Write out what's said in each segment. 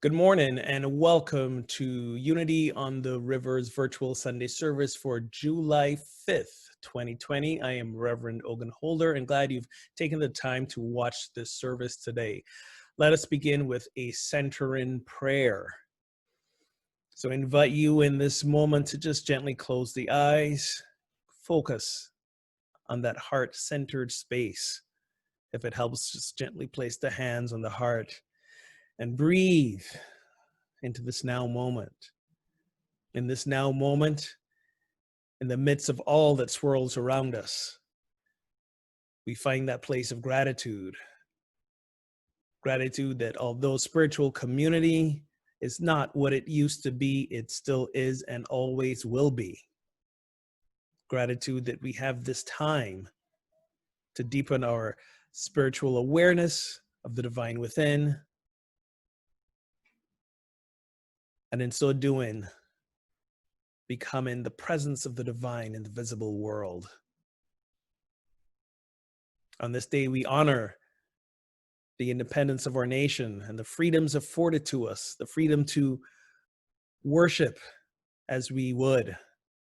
Good morning and welcome to Unity on the Rivers virtual Sunday service for July 5th, 2020. I am Reverend Ogun Holder and glad you've taken the time to watch this service today. Let us begin with a centering prayer. So I invite you in this moment to just gently close the eyes, focus on that heart-centered space. If it helps, just gently place the hands on the heart and breathe into this now moment. In this now moment, in the midst of all that swirls around us, we find that place of gratitude. Gratitude that although spiritual community is not what it used to be, it still is and always will be. Gratitude that we have this time to deepen our spiritual awareness of the divine within, and in so doing, becoming the presence of the divine in the visible world. On this day, we honor the independence of our nation and the freedoms afforded to us, the freedom to worship as we would,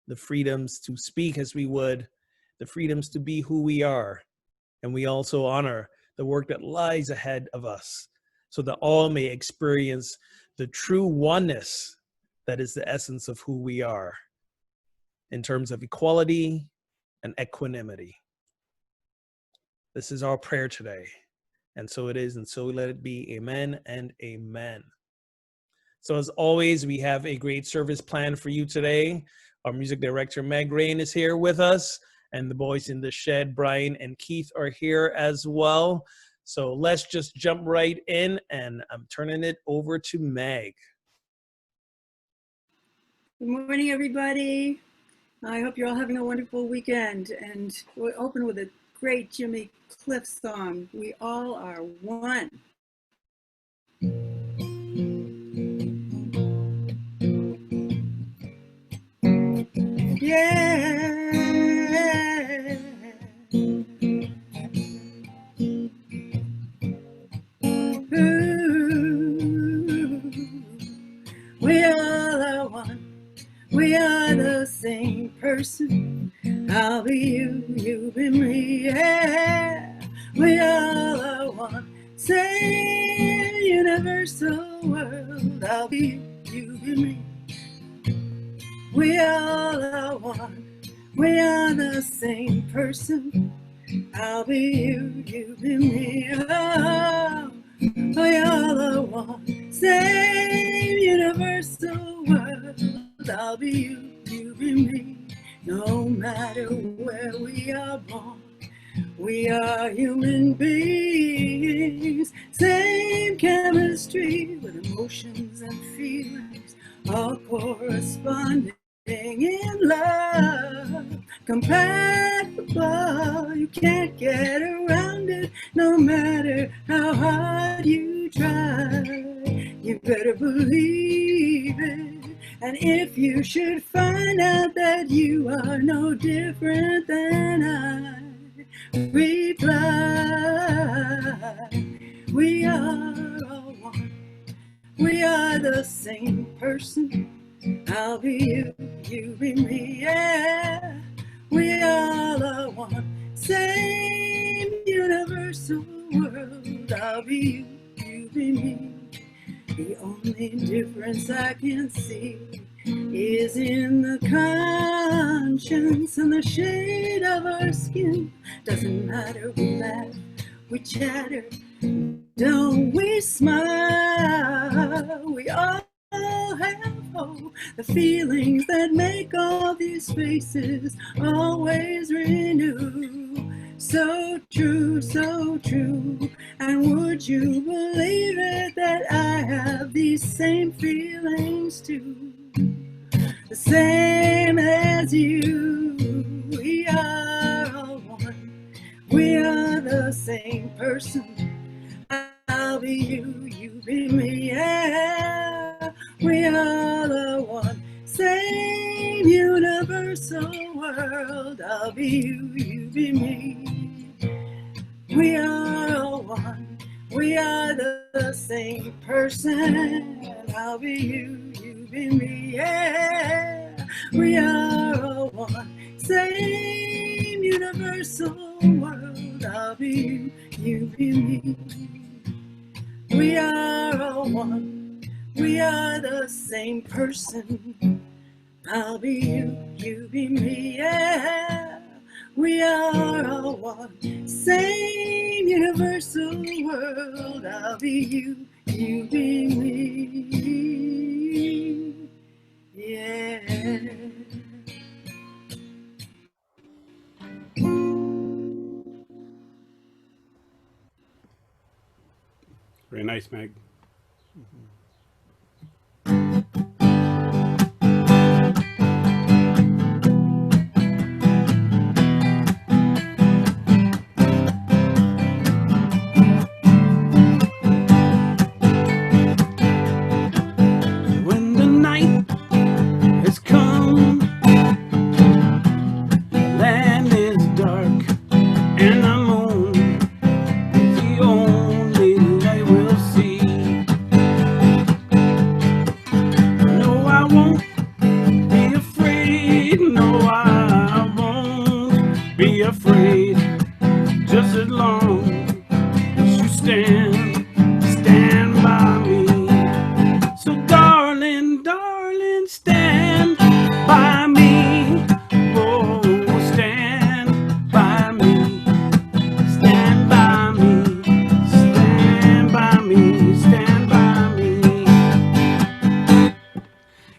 the freedoms to speak as we would, the freedoms to be who we are. And we also honor the work that lies ahead of us so that all may experience the true oneness that is the essence of who we are in terms of equality and equanimity. This is our prayer today. And so it is, and so let it be. Amen and amen. So as always, we have a great service planned for you today. Our music director, Meg Rain, is here with us, and the boys in the shed, Brian and Keith, are here as well. So let's just jump right in, and I'm turning it over to Meg. Good morning, everybody. I hope you're all having a wonderful weekend. And we'll open with a great Jimmy Cliff song, We All Are One. Yeah. We all are one. We are the same person. I'll be you, you be me. Yeah. We all are one. Same universal world. I'll be you, you be me. We all are one. We are the same person. I'll be you, you be me. Oh. We all are one, same universal world. I'll be you, you be me. No matter where we are born, we are human beings. Same chemistry with emotions and feelings, all corresponding in love. Compatible, you can't get around it, no matter how hard you try. You better believe it. And if you should find out that you are no different than I, reply, we are all one. We are the same person. I'll be you, you be me, yeah. We all are one, same universal world. I'll be you, you be me. The only difference I can see is in the conscience and the shade of our skin. Doesn't matter, we laugh, we chatter, don't we smile? We all have hope, the feelings that make all these faces always renew. So true, so true. And would you believe it that I have these same feelings too? The same as you. We are all one. We are the same person. I'll be you, you be me, yeah. We all are one, same universal world. I'll be you, you be me. We are all one. We are the same person. I'll be you, you be me, yeah. We are all one, same universal world. I'll be you, you be me. We are all one, we are the same person. I'll be you, you be me, yeah. We are all one, same universal world. I'll be you, you be me, yeah. Very nice, Meg. When the night has come, land is dark, and the moon is the only light we'll see. No, I won't be afraid. No, I won't be afraid. Just as long as you stand by me. So darling, darling, stand by me. Oh, stand by me. Stand by me. Stand by me. Stand by me.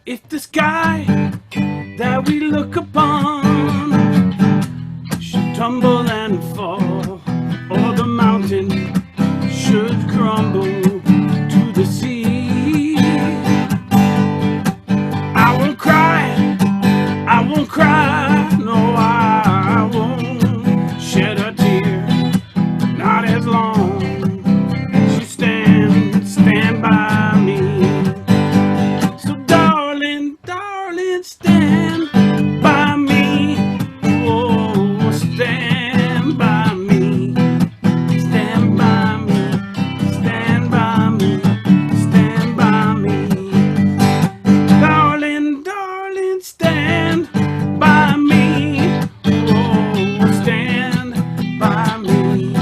If the sky that we look upon should tumble and fall, or the mountain should crumble to the sea, I won't cry, no, I won't shed a tear, not as long as you stand by me. So darling, darling, stand by me. Oh, stand by me. Stand by me. Stand by me. Stand by me. Darling, darling, stand by me. Oh, stand by me.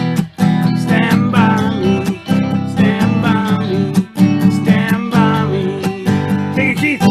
Stand by me. Stand by me. Stand by me. Take it, Keith.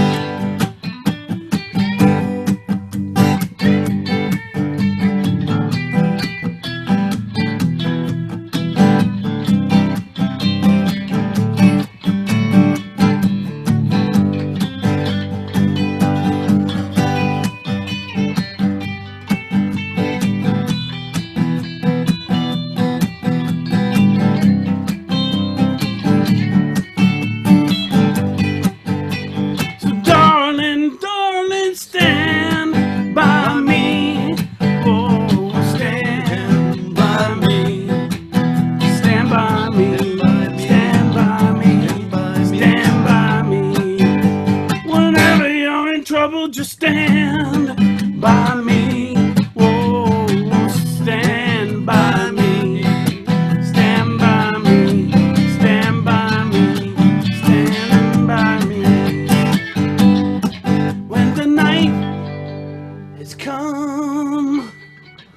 So darling, darling, stand by me. Oh, stand by me. Stand by me. Stand by me. Stand by me. Whenever you're in trouble, just stand by me. Oh, stand by me. Stand by me. Stand by me. Stand by me. When the night has come,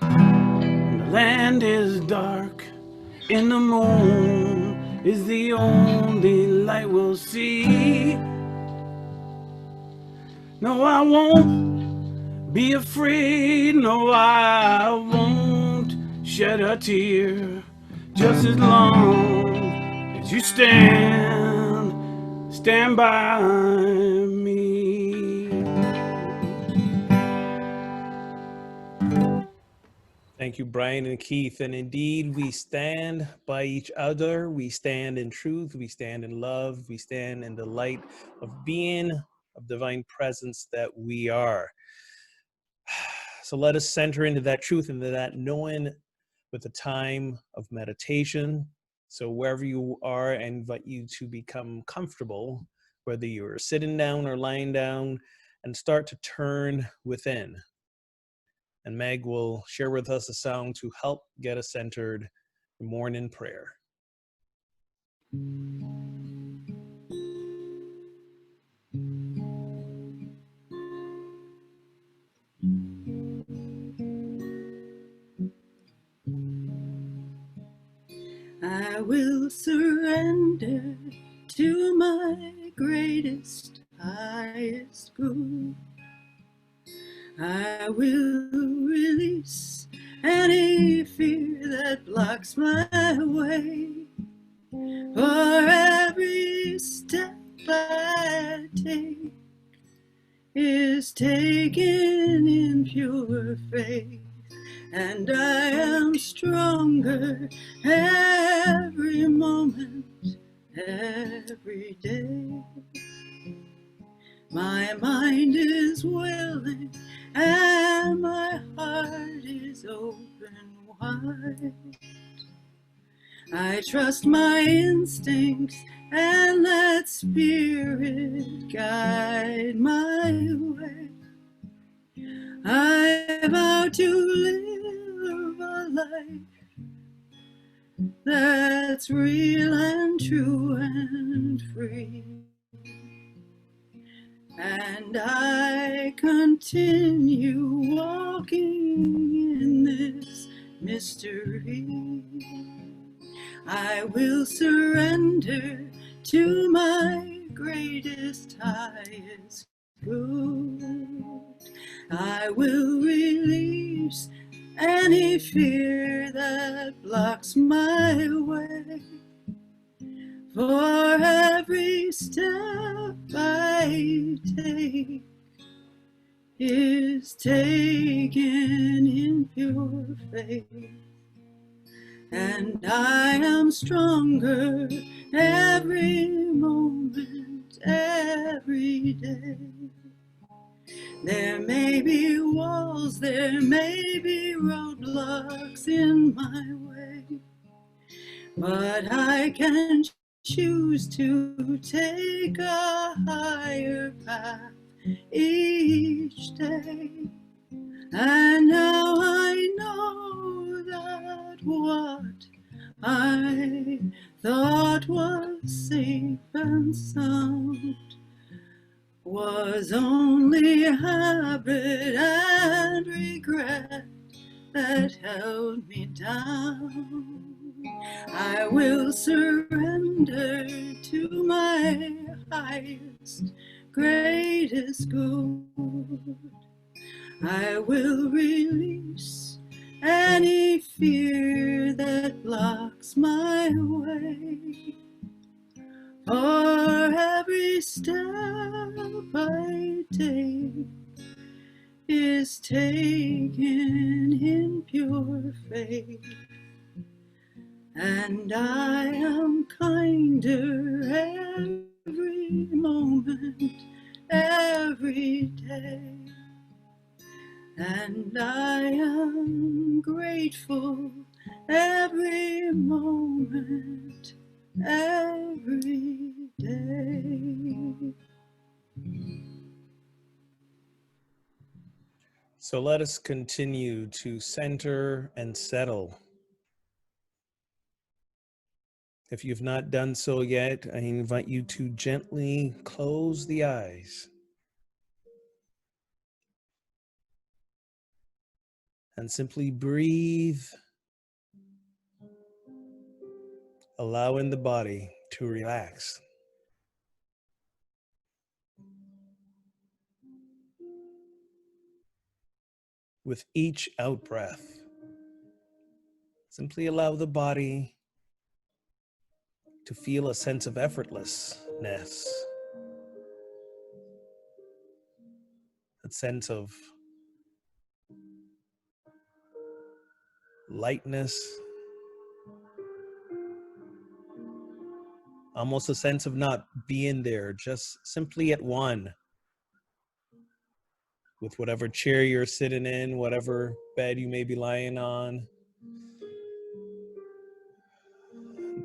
and the land is dark, and the moon is the only light we'll see. No, I won't be afraid. No, I won't shed a tear. Just as long as you stand by me. Thank you, Brian and Keith. And indeed, we stand by each other. We stand in truth. We stand in love. We stand in the light of being, of divine presence that we are. So let us center into that truth, into that knowing with a time of meditation. So wherever you are, I invite you to become comfortable, whether you're sitting down or lying down, and start to turn within. And Meg will share with us a song to help get us centered in morning prayer. I will surrender to my greatest, highest good. I will release any fear that blocks my way. For every step I take is taken in pure faith, and I am stronger every moment, every day. My mind is willing and my heart is open wide. I trust my instincts and let spirit guide my way. I vow to live a life that's real and true and free. And I continue walking in this mystery. I will surrender to my greatest, highest good. I will release any fear that blocks my way. For every step I take is taken in pure faith, and I am stronger every moment, every day. There may be walls, there may be roadblocks in my way, but I can choose to take a higher path each day. And now I know that what I thought was safe and sound was only habit and regret that held me down. I will surrender to my highest, greatest good. I will release any fear that blocks my way. For every step I take is taken in pure faith, and I am kinder every moment, every day. And I am grateful every moment, every day. So let us continue to center and settle. If you've not done so yet, I invite you to gently close the eyes and simply breathe, allowing the body to relax. With each out breath, simply allow the body to feel a sense of effortlessness, a sense of lightness, almost a sense of not being there, just simply at one with whatever chair you're sitting in, whatever bed you may be lying on.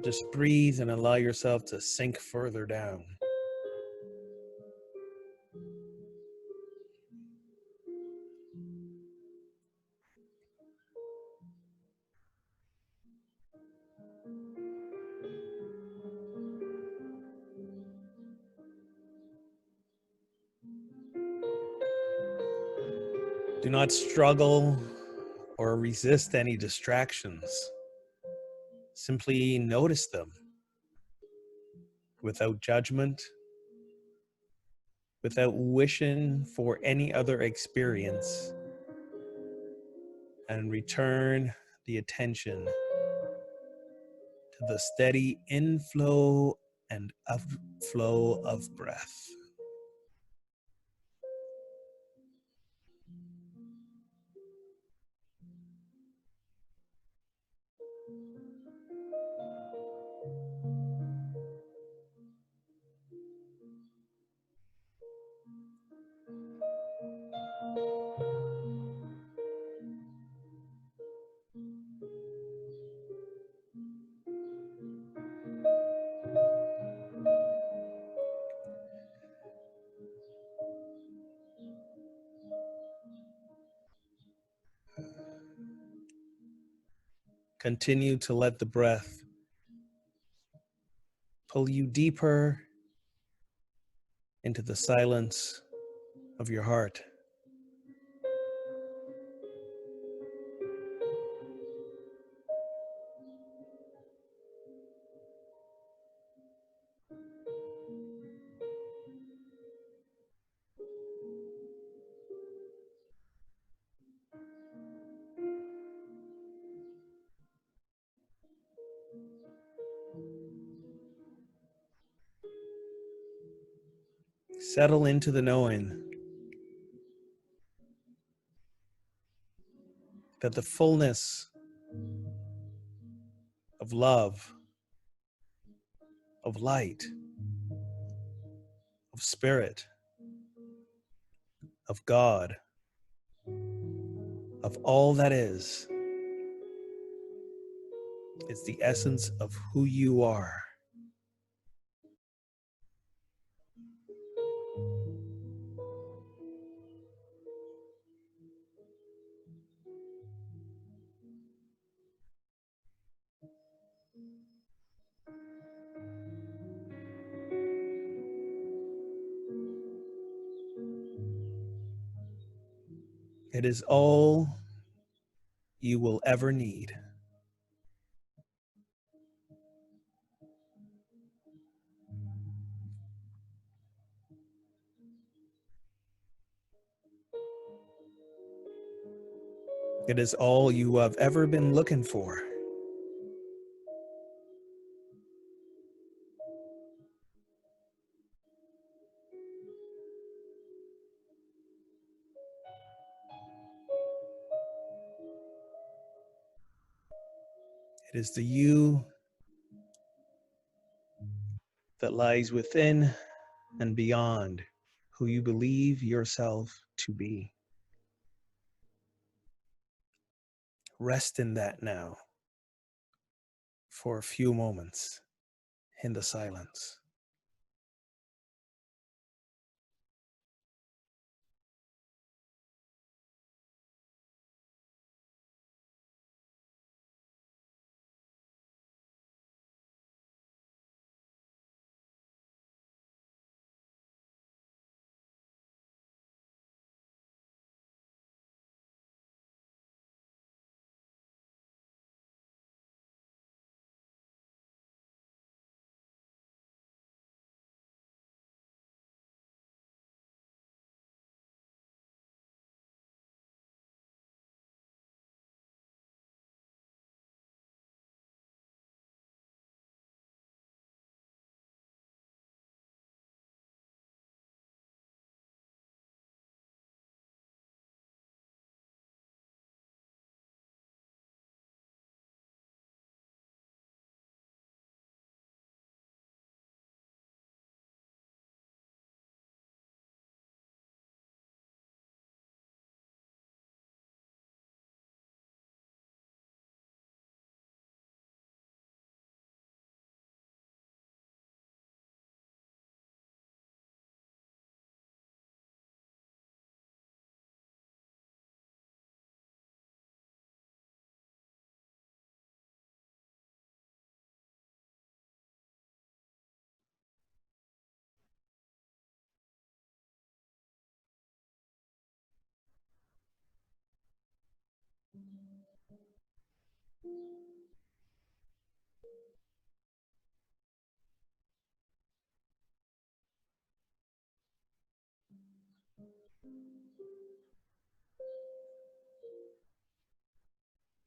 Just breathe and allow yourself to sink further down. Do not struggle or resist any distractions. Simply notice them without judgment, without wishing for any other experience, and return the attention to the steady inflow and outflow of breath. Continue to let the breath pull you deeper into the silence of your heart. Settle into the knowing that the fullness of love, of light, of spirit, of God, of all that is the essence of who you are. It is all you will ever need. It is all you have ever been looking for. It is the you that lies within and beyond who you believe yourself to be. Rest in that now for a few moments in the silence.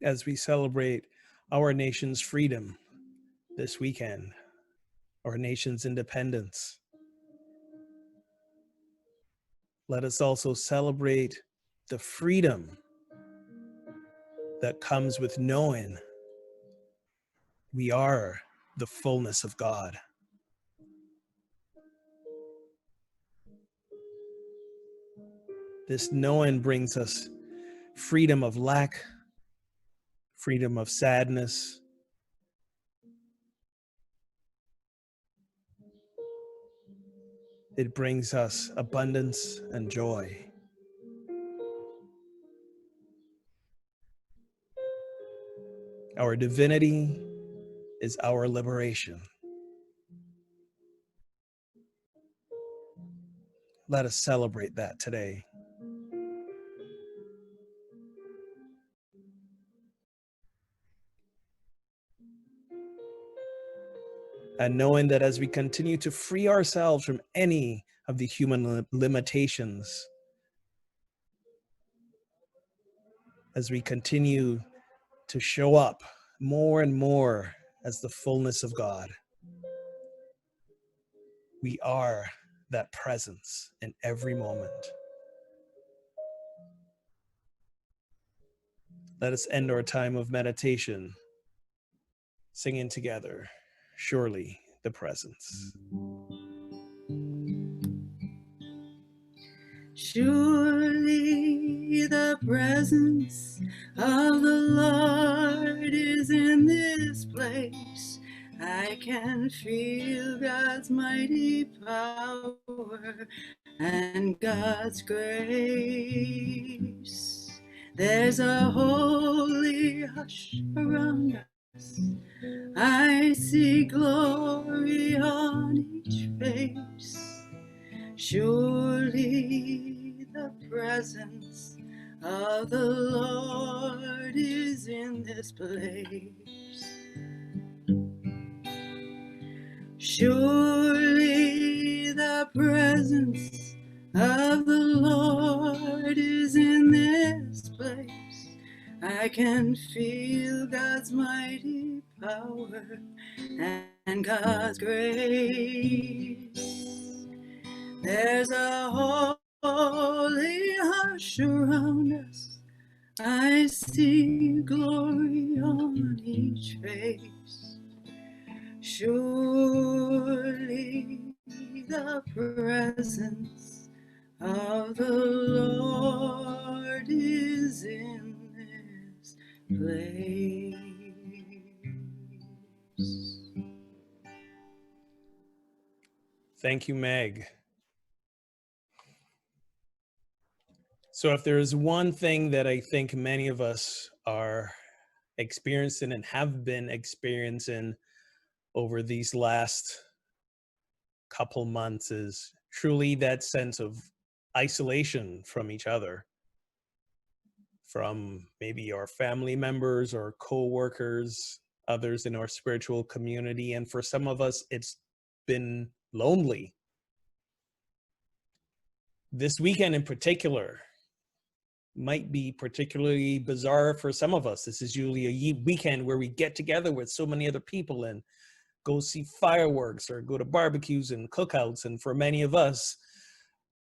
As we celebrate our nation's freedom this weekend, our nation's independence, let us also celebrate the freedom that comes with knowing we are the fullness of God. This knowing brings us freedom of lack, freedom of sadness, it brings us abundance and joy. Our divinity is our liberation. Let us celebrate that today. And knowing that as we continue to free ourselves from any of the human limitations, as we continue to show up more and more as the fullness of God, we are that presence in every moment. Let us end our time of meditation singing together, surely the presence. Surely the presence of the Lord is in this place. I can feel God's mighty power and God's grace. There's a holy hush around us. I see glory on each face. Surely the presence of the Lord is in this place. Surely the presence of the Lord is in this place. I can feel God's mighty power and God's grace. There's a holy hush around us. I see glory on each face. Surely the presence of the Lord is in this place. Thank you, Meg. So if there is one thing that I think many of us are experiencing and have been experiencing over these last couple months, is truly that sense of isolation from each other, from maybe our family members or co-workers, others in our spiritual community. And for some of us, it's been lonely. This weekend in particular might be particularly bizarre for some of us. This is usually a weekend where we get together with so many other people and go see fireworks or go to barbecues and cookouts. And for many of us,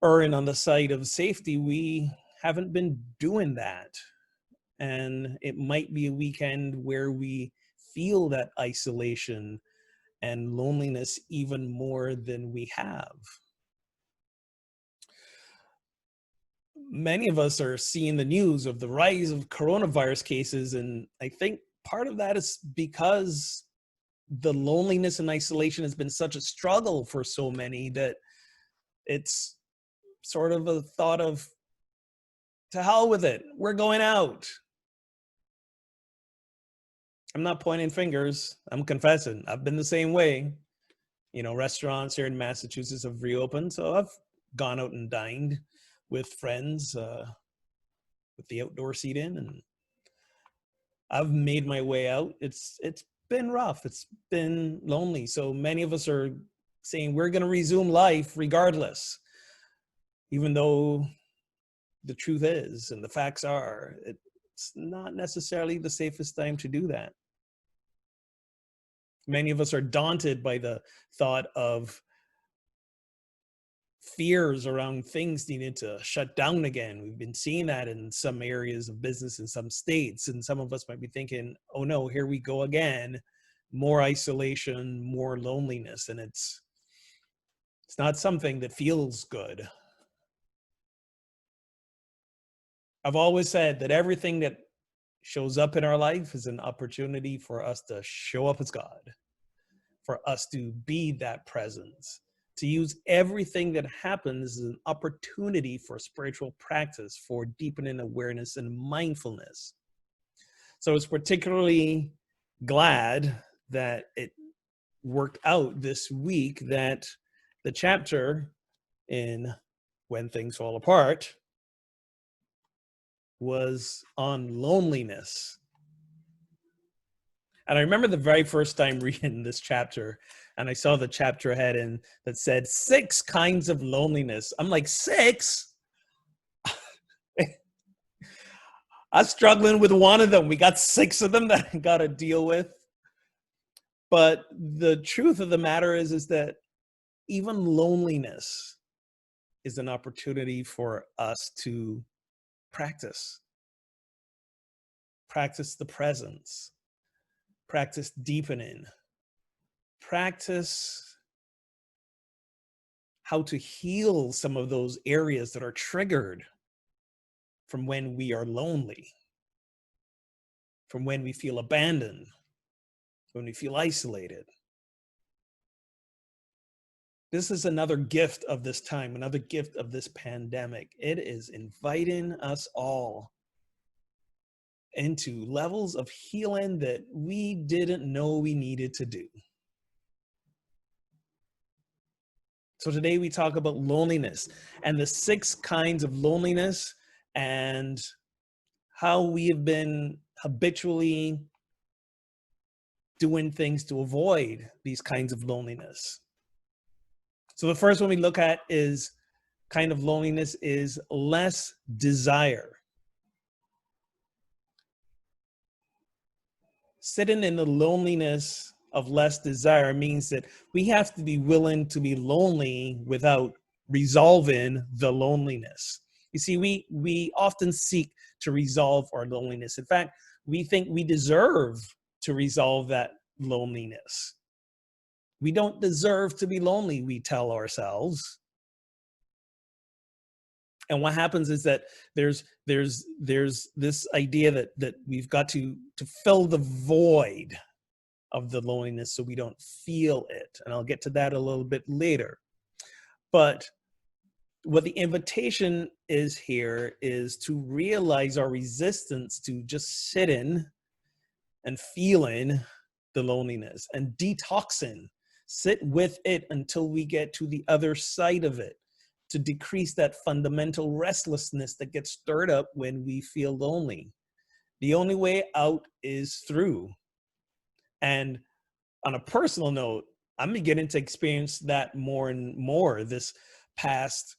erring on the side of safety, we haven't been doing that. And it might be a weekend where we feel that isolation and loneliness even more than we have. Many of us are seeing the news of the rise of coronavirus cases, and I think part of that is because the loneliness and isolation has been such a struggle for so many that it's sort of a thought of, to hell with it, we're going out. I'm not pointing fingers, I'm confessing, I've been the same way. You know, restaurants here in Massachusetts have reopened, so I've gone out and dined with friends with the outdoor seating, and I've made my way out. It's been rough, it's been lonely. So many of us are saying we're going to resume life regardless, even though the truth is and the facts are, it's not necessarily the safest time to do that. Many of us are daunted by the thought of fears around things needing to shut down again. We've been seeing that in some areas of business in some states, and some of us might be thinking, oh no, here we go again, more isolation, more loneliness, and it's not something that feels good. I've always said that everything that shows up in our life is an opportunity for us to show up as God, for us to be that presence, to use everything that happens as an opportunity for spiritual practice, for deepening awareness and mindfulness. So I was particularly glad that it worked out this week that the chapter in When Things Fall Apart was on loneliness. And I remember the very first time reading this chapter, and I saw the chapter heading that said 6 kinds of loneliness. I'm like, 6? I'm struggling with one of them. We got 6 of them that I got to deal with. But the truth of the matter is that even loneliness is an opportunity for us to practice the presence, practice deepening, practice how to heal some of those areas that are triggered from when we are lonely, from when we feel abandoned, when we feel isolated. This is another gift of this time, another gift of this pandemic. It is inviting us all into levels of healing that we didn't know we needed to do. So today we talk about loneliness and the 6 kinds of loneliness and how we have been habitually doing things to avoid these kinds of loneliness. So the first one we look at is kind of loneliness is less desire. Sitting in the loneliness of less desire means that we have to be willing to be lonely without resolving the loneliness. You see, we often seek to resolve our loneliness. In fact, we think we deserve to resolve that loneliness. We don't deserve to be lonely, we tell ourselves. And what happens is that there's this idea that we've got to fill the void of the loneliness so we don't feel it. And I'll get to that a little bit later. But what the invitation is here is to realize our resistance to just sitting and feeling the loneliness and detoxing. Sit with it until we get to the other side of it, to decrease that fundamental restlessness that gets stirred up when we feel lonely. The only way out is through. And on a personal note, I'm beginning to experience that more and more. This past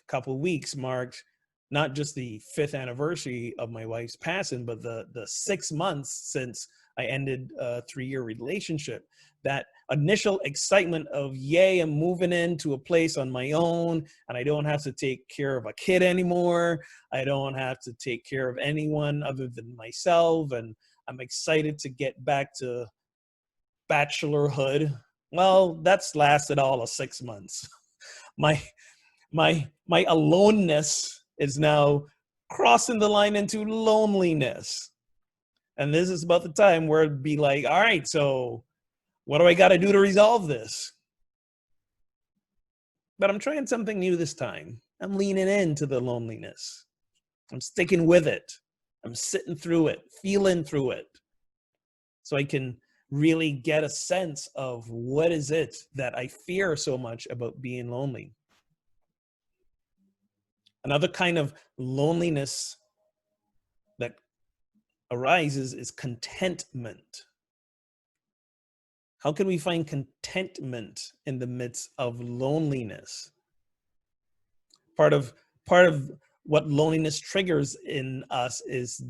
couple weeks marked not just the 5th anniversary of my wife's passing, but the 6 months since I ended a 3-year relationship. That initial excitement of, yay, I'm moving into a place on my own and I don't have to take care of a kid anymore. I don't have to take care of anyone other than myself. And I'm excited to get back to bachelorhood. Well, that's lasted all of 6 months. My aloneness is now crossing the line into loneliness. And this is about the time where it'd be like, all right, so what do I got to do to resolve this? But I'm trying something new this time. I'm leaning into the loneliness. I'm sticking with it. I'm sitting through it, feeling through it, so I can really get a sense of what is it that I fear so much about being lonely. Another kind of loneliness that arises is contentment. How can we find contentment in the midst of loneliness? Part of part of what loneliness triggers in us is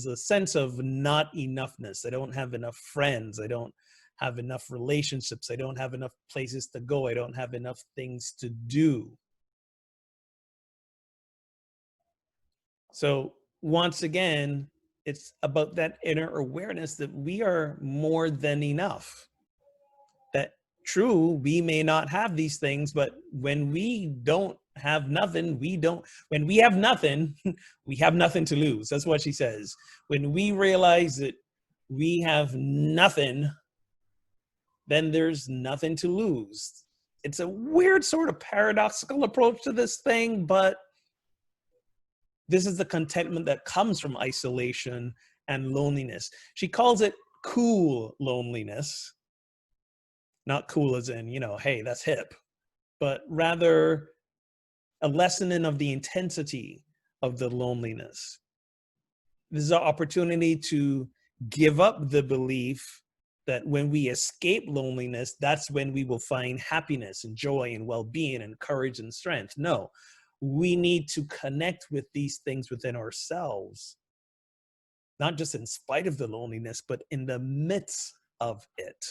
a sense of not enoughness. I don't have enough friends. I don't have enough relationships. I don't have enough places to go. I don't have enough things to do. So once again, it's about that inner awareness that we are more than enough. That true, we may not have these things, but when we don't have nothing, when we have nothing, we have nothing to lose. That's what she says. When we realize that we have nothing, then there's nothing to lose. It's a weird sort of paradoxical approach to this thing, but this is the contentment that comes from isolation and loneliness. She calls it cool loneliness. Not cool as in, hey, that's hip, but rather a lessening of the intensity of the loneliness. This is an opportunity to give up the belief that when we escape loneliness, that's when we will find happiness and joy and well-being and courage and strength. No, we need to connect with these things within ourselves, not just in spite of the loneliness, but in the midst of it.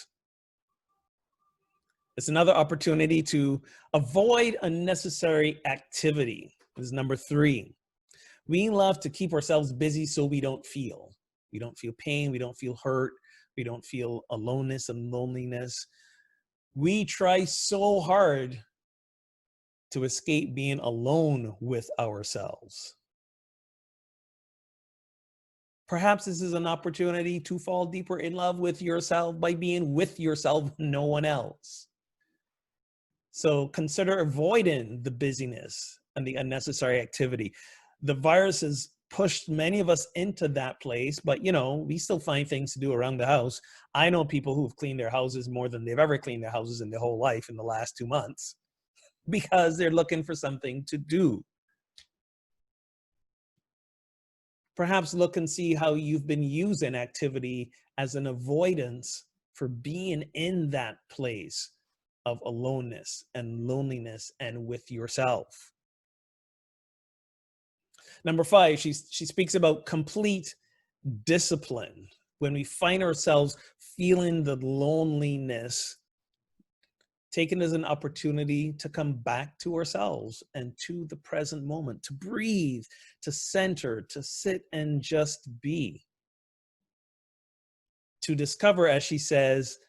It's another opportunity to avoid unnecessary activity. This is number 3. We love to keep ourselves busy so we don't feel. We don't feel pain, we don't feel hurt, we don't feel aloneness and loneliness. We try so hard to escape being alone with ourselves. Perhaps this is an opportunity to fall deeper in love with yourself by being with yourself, no one else. So consider avoiding the busyness and the unnecessary activity. The virus has pushed many of us into that place, but we still find things to do around the house. I know people who've cleaned their houses more than they've ever cleaned their houses in their whole life in the last 2 months because they're looking for something to do. Perhaps look and see how you've been using activity as an avoidance for being in that place of aloneness and loneliness and with yourself. Number 5, she speaks about complete discipline. When we find ourselves feeling the loneliness, taken as an opportunity to come back to ourselves and to the present moment, to breathe, to center, to sit and just be. To discover, as she says,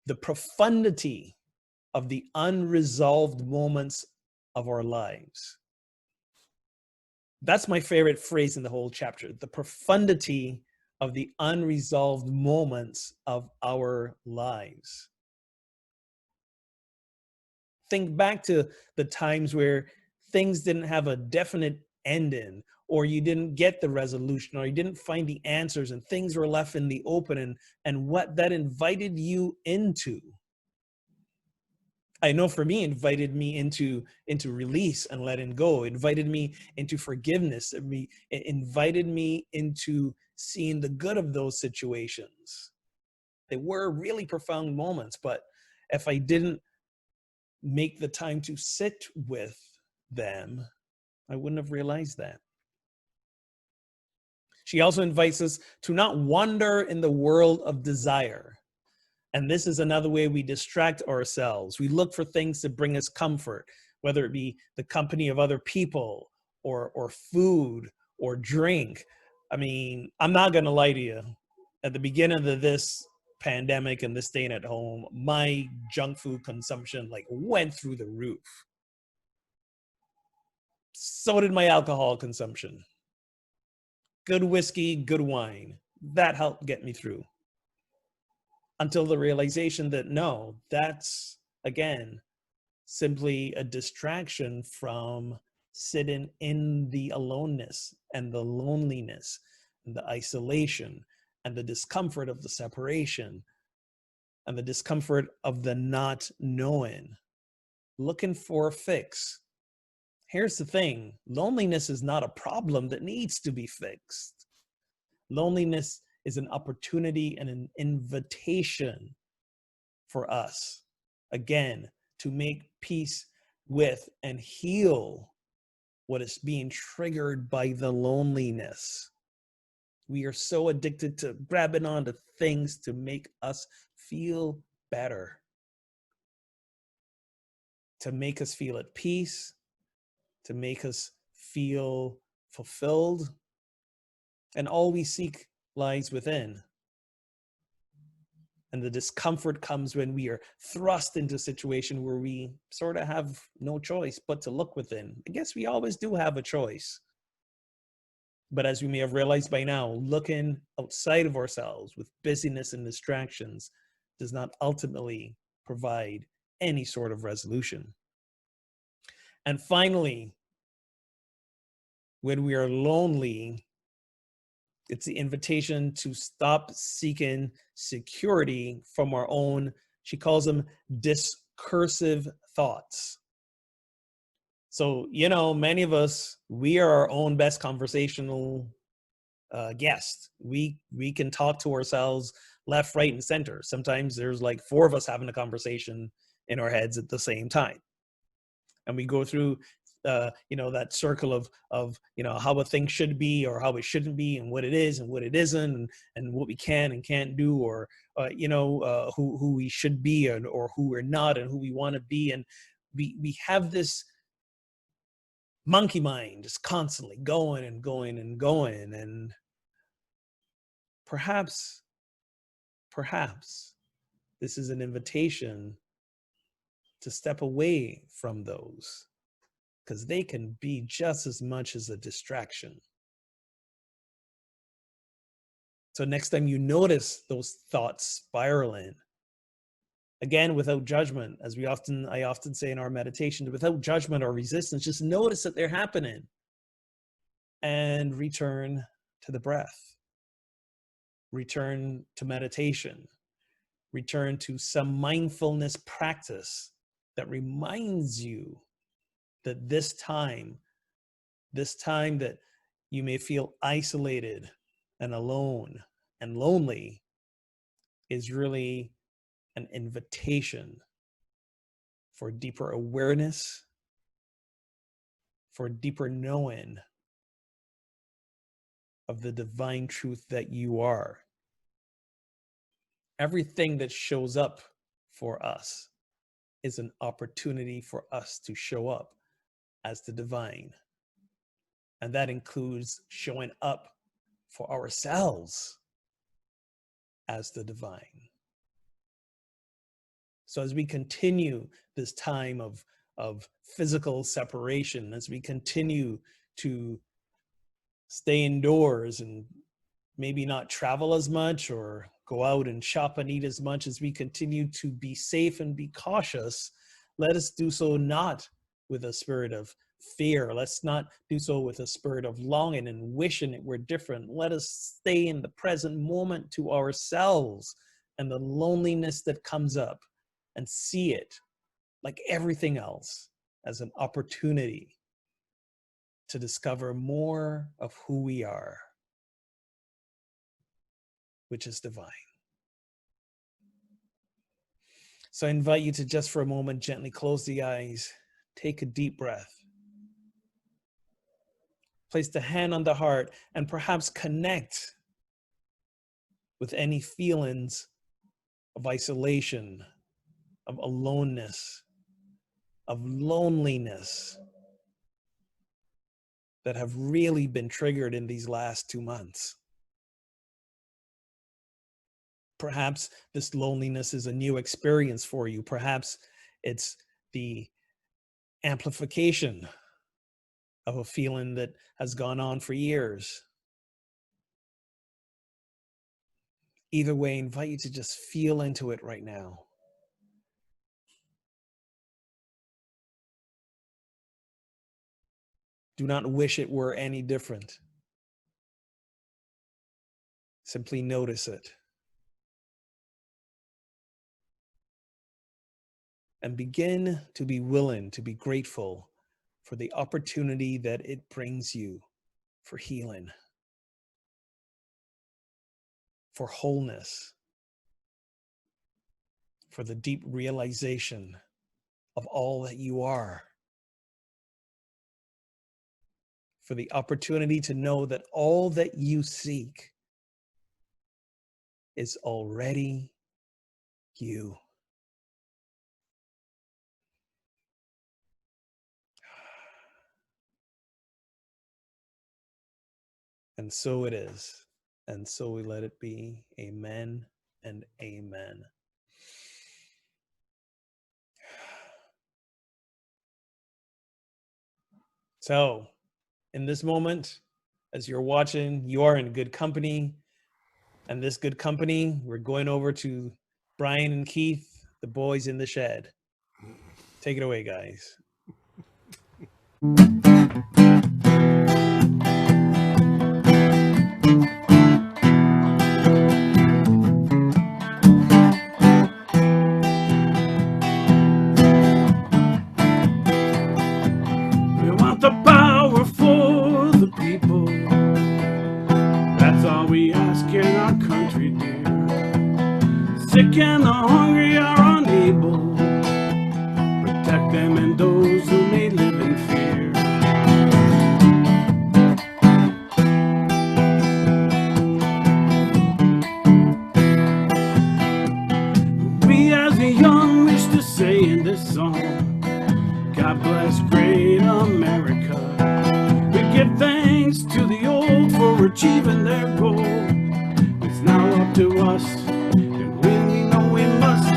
the profundity of the unresolved moments of our lives. That's my favorite phrase in the whole chapter, the profundity of the unresolved moments of our lives. Think back to the times where things didn't have a definite ending, or you didn't get the resolution, or you didn't find the answers, and things were left in the open, and what that invited you into. I know for me, invited me into release and letting go, invited me into forgiveness, it invited me into seeing the good of those situations. They were really profound moments, but if I didn't make the time to sit with them, I wouldn't have realized that. She also invites us to not wander in the world of desire. And this is another way we distract ourselves. We look for things that bring us comfort, whether it be the company of other people or food or drink. I mean, I'm not going to lie to you. At the beginning of this pandemic and this staying at home, my junk food consumption went through the roof. So did my alcohol consumption. Good whiskey, good wine. That helped get me through. Until the realization that no, that's, again, simply a distraction from sitting in the aloneness and the loneliness and the isolation and the discomfort of the separation and the discomfort of the not knowing, looking for a fix. Here's the thing, loneliness is not a problem that needs to be fixed. Loneliness is an opportunity and an invitation for us, again, to make peace with and heal what is being triggered by the loneliness. We are so addicted to grabbing onto things to make us feel better, to make us feel at peace, to make us feel fulfilled. And all we seek lies within. And the discomfort comes when we are thrust into a situation where we sort of have no choice but to look within. I guess we always do have a choice. But as we may have realized by now, looking outside of ourselves with busyness and distractions does not ultimately provide any sort of resolution. And finally, when we are lonely, it's the invitation to stop seeking security from our own, she calls them discursive thoughts. So, you know, many of us, we are our own best conversational guest. We can talk to ourselves left, right, and center. Sometimes there's like 4 of us having a conversation in our heads at the same time. And we go through, you know, that circle of, you know, how a thing should be or how it shouldn't be and what it is and what it isn't and what we can and can't do or, you know, who we should be or who we're not and who we want to be. And we have this monkey mind just constantly going and going and going. And perhaps this is an invitation to step away from those, because they can be just as much as a distraction. So next time you notice those thoughts spiraling, again, without judgment, as I often say in our meditation, without judgment or resistance, just notice that they're happening and return to the breath, return to meditation, return to some mindfulness practice that reminds you that this time that you may feel isolated and alone and lonely is really an invitation for deeper awareness, for deeper knowing of the divine truth that you are. Everything that shows up for us is an opportunity for us to show up as the divine. And that includes showing up for ourselves as the divine. So as we continue this time of physical separation, as we continue to stay indoors and maybe not travel as much or go out and shop and eat as much, as we continue to be safe and be cautious, let us do so not with a spirit of fear. Let's not do so with a spirit of longing and wishing it were different. Let us stay in the present moment to ourselves and the loneliness that comes up, and see it, like everything else, as an opportunity to discover more of who we are, which is divine. So I invite you to just for a moment gently close the eyes, take a deep breath, place the hand on the heart, and perhaps connect with any feelings of isolation, of aloneness, of loneliness that have really been triggered in these last 2 months. Perhaps this loneliness is a new experience for you. Perhaps it's the amplification of a feeling that has gone on for years. Either way, I invite you to just feel into it right now. Do not wish it were any different. Simply notice it. And begin to be willing to be grateful for the opportunity that it brings you for healing, for wholeness, for the deep realization of all that you are. for the opportunity to know that all that you seek is already you. And so it is. And so we let it be. Amen and amen. So, in this moment, as you're watching, you are in good company. And this good company, we're going over to Brian and Keith, the boys in the shed. Take it away, guys. We want the power for the people. That's all we ask in our country, dear. Sick and the hungry are unable. Protect them and those who may live in fear. We as the young wish to say in this song, God bless great America. We give thanks to the old for achieving their goal. It's now up to us, and when we know we must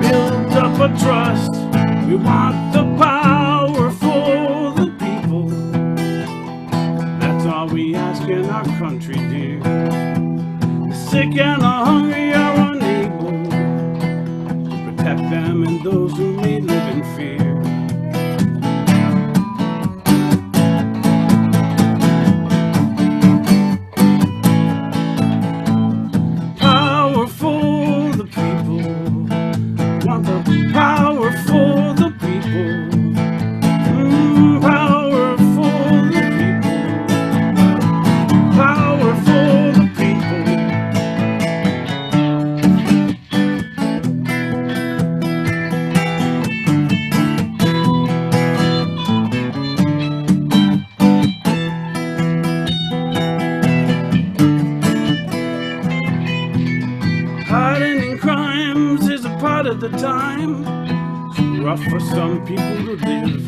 build up a trust. We want the power for the people. That's all we ask in our country, dear. The sick and the hungry are unable. Protect them and those who may live in fear. Power for the people. Want the power for the people. Power for the people. Power for the people. Hiding in crimes is a part of the time. It's rough for some people to live.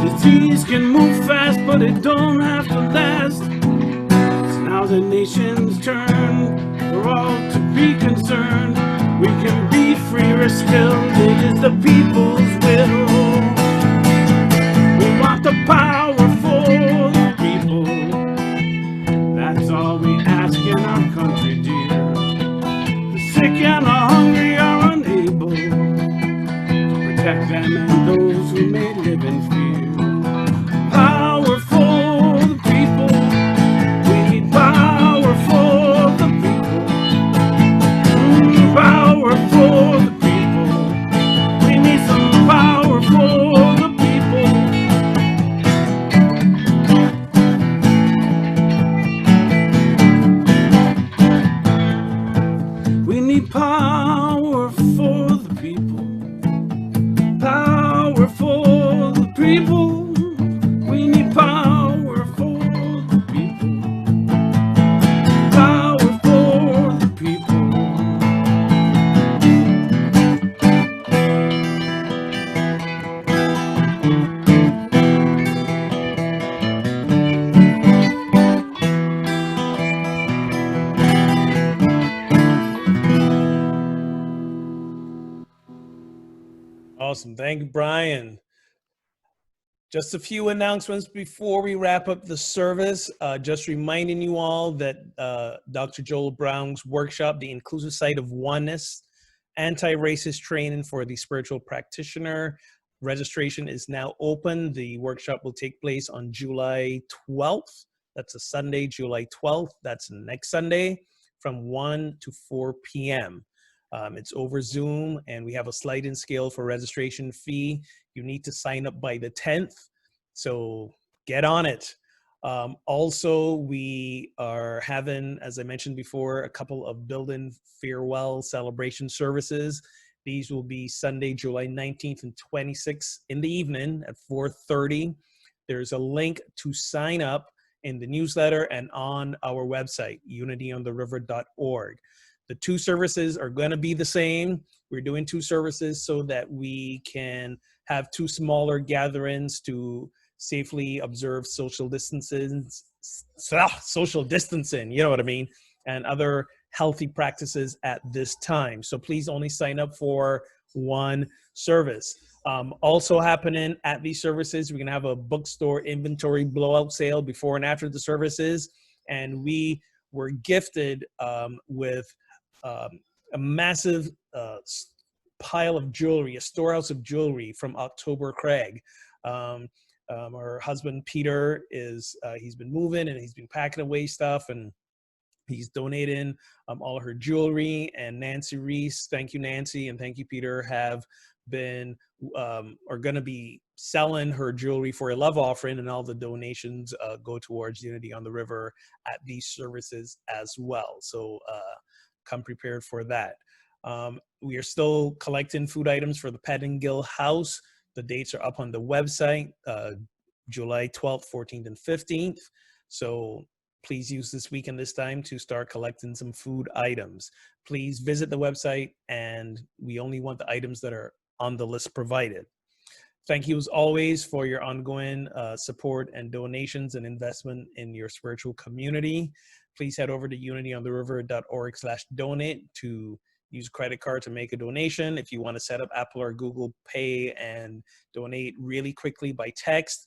Disease can move fast, but it don't have to last. It's now the nation's turn for all to be concerned. We can be free or still, it is the people's will. We want the power for the people. That's all we ask in our country, dear. The sick and the hungry are unable to protect them and those who may live in fear. Power for the people. We need power for the people. Power for the people. We need some power for the people. We need power for the people. Power for the people. We need power for the people. Power for the people. Awesome. Thank you, Brian. Just a few announcements before we wrap up the service. Just reminding you all that Dr. Joel Brown's workshop, The Inclusive Side of Oneness, Anti-Racist Training for the Spiritual Practitioner, registration is now open. The workshop will take place on July 12th. That's a Sunday, July 12th. That's next Sunday from 1 to 4 p.m. It's over Zoom, and we have a sliding scale for registration fee. You need to sign up by the 10th, so get on it. Also, we are having, as I mentioned before, a couple of building farewell celebration services. These will be Sunday, July 19th and 26th in the evening at 4:30. there's a link to sign up in the newsletter and on our website, unityontheriver.org. The two services are going to be the same. We're doing two services so that we can have two smaller gatherings to safely observe social distancing, you know what I mean, and other healthy practices at this time. So please only sign up for one service. Also happening at these services, we're going to have a bookstore inventory blowout sale before and after the services. And we were gifted with a massive pile of jewelry, a storehouse of jewelry from October Craig. Our husband Peter he's been moving and he's been packing away stuff, and he's donating all her jewelry. And Nancy Reese, thank you Nancy, and thank you Peter, have been are going to be selling her jewelry for a love offering, and all the donations go towards Unity on the River at these services as well. So come prepared for that. We are still collecting food items for the Pettingill House. The dates are up on the website, July 12th, 14th, and 15th. So please use this week and this time to start collecting some food items. Please visit the website, and we only want the items that are on the list provided. Thank you as always for your ongoing support and donations and investment in your spiritual community. Please head over to unityontheriver.org/donate to use a credit card to make a donation. If you want to set up Apple or Google Pay and donate really quickly by text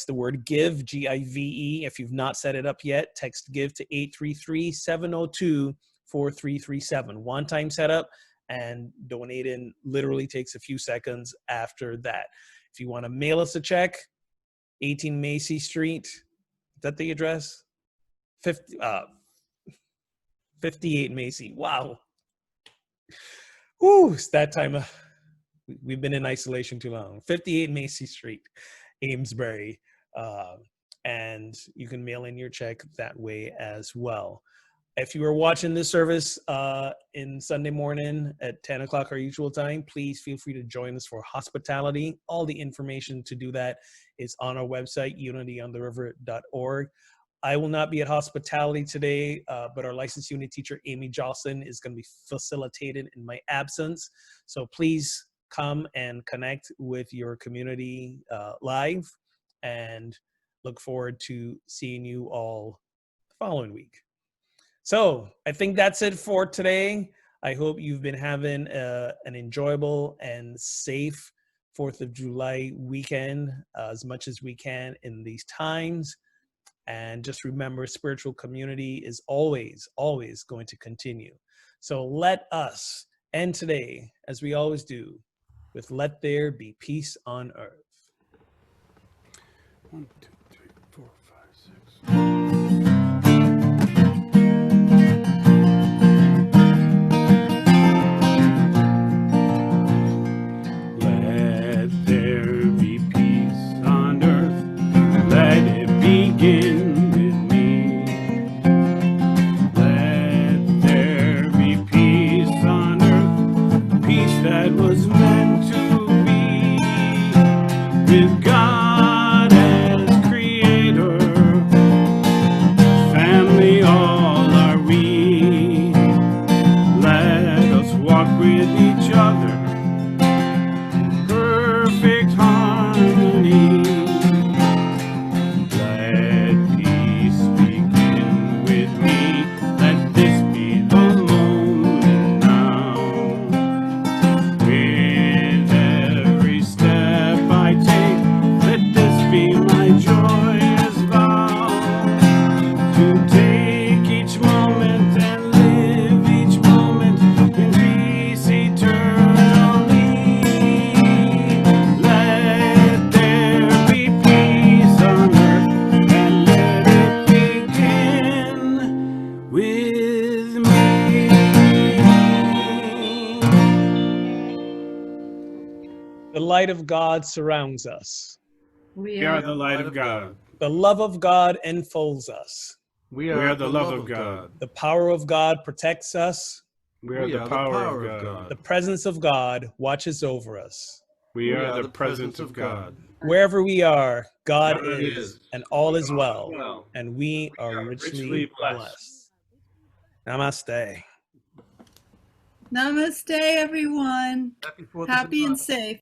the word GIVE, G-I-V-E. If you've not set it up yet, text GIVE to 833-702-4337. One-time setup, and donating literally takes a few seconds after that. If you want to mail us a check, 18 Macy Street, is that the address? 58 Macy, wow. Woo, it's that time of, we've been in isolation too long. 58 Macy Street, Amesbury, and you can mail in your check that way as well. If you are watching this service in Sunday morning at 10 o'clock our usual time, please feel free to join us for hospitality. All the information to do that is on our website, unityontheriver.org. I will not be at hospitality today, but our licensed unity teacher, Amy Jocelyn, is going to be facilitated in my absence. So please come and connect with your community live, and look forward to seeing you all the following week. So I think that's it for today. I hope you've been having an enjoyable and safe 4th of July weekend as much as we can in these times. And just remember, spiritual community is always, always going to continue. So let us end today, as we always do, with "Let there be peace on earth." 1, 2, 3, 4, 5, 6. Let there be peace on earth. Let it begin with me. Let there be peace on earth, peace that was meant to be, with God as creator, family all are we. Let us walk with each other, perfect harmony. Let peace begin with me. Let this be the moment now. With every step I take, let this be my joyous vow. To take each moment and live each moment in peace eternally. Let there be peace on earth, and let it begin with me. The light of God surrounds us. We are the light of God. The love of God enfolds us. We are the love of God. The power of God protects us. We are the power of God. The presence of God watches over us. We are the presence of God. Wherever we are, God God is, is, and all is well, well. and we are richly blessed. Namaste. Namaste, everyone. Happy 4th of Happy July. and safe.